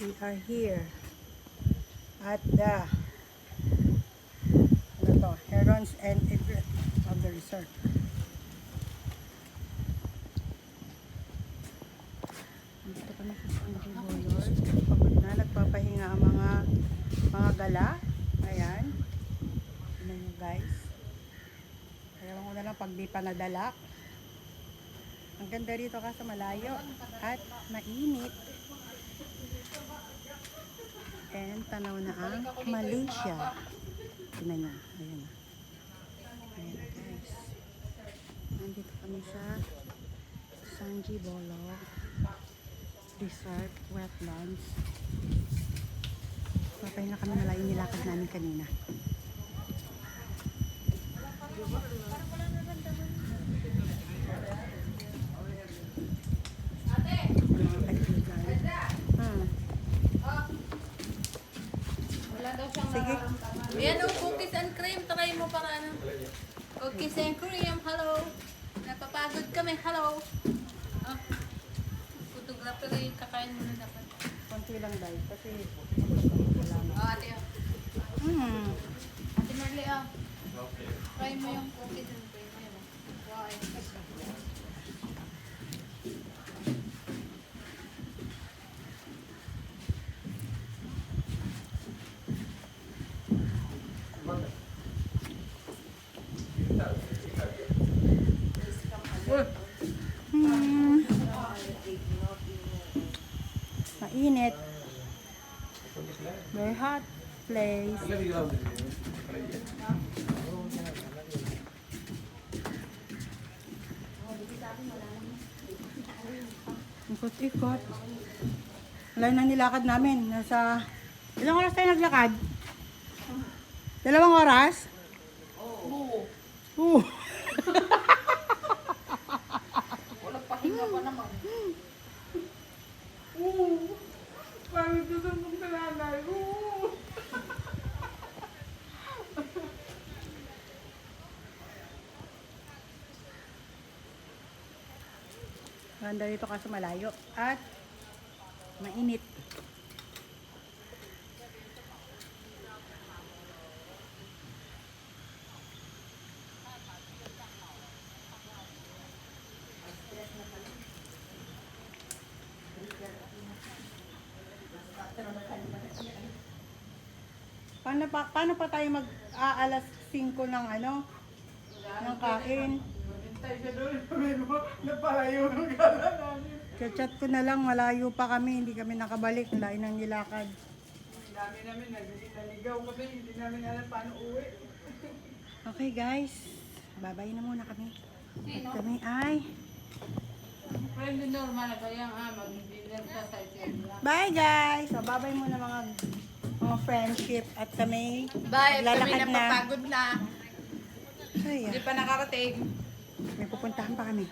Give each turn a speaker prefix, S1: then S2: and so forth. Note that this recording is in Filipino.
S1: We are here at the Herons and Egret of the resort. Dito kami sa Sanji Boulevard. Pagod na, nagpapahinga ang mga gala. Ayan. Tignan nyo guys. Ayaw ko na lang pag di pa nadala. Ang ganda rito kasi malayo at mainit. And tanaw na ang Malaysia. Tignan nyo. Ayan na. Ayan na guys. Nandito kami sa Sanji Boulevard Resort Wetlands. Papahinga kami na lang yung nilakad namin kanina. Sige.
S2: Ayan o, cookies and cream. Try mo para ano. Cookies and cream. Hello. Napapagod kami. Hello. Ah. Photographer eh. Kakain mo na dapat.
S1: Konti lang dahil kasi
S2: Oh, ate o. Ate Marley o. Try mo yung cookies and cream. Ayan o. Wow.
S1: Mainit. Very hot place. Ikot-ikot. Wala na nilakad namin. Nasa... Ilang oras tayo naglakad? 2 oras?
S2: Oo.
S1: Oo.
S2: Walang pahinga pa naman.
S1: Parang doon mong talanay. Ganda rito kasi malayo at mainit. Paano pa tayo mag-aalas 5 ng ano? Ng kain? Chat ko na lang, malayo pa kami, hindi kami nakabalik, lain ng nilakad.
S3: Dami namin naligaw kami, hindi namin alam paano uwi.
S1: Okay guys, babay na muna kami. At kami ay
S2: Friend normal. Kaya nga mag-dinner sa site.
S1: bye guys! So babay muna mga friendship at kami
S2: Bye. Kami
S1: lalakad na.
S2: napapagod na.
S1: Ay,
S2: Hindi pa nakarating.
S1: may pupuntahan pa kami.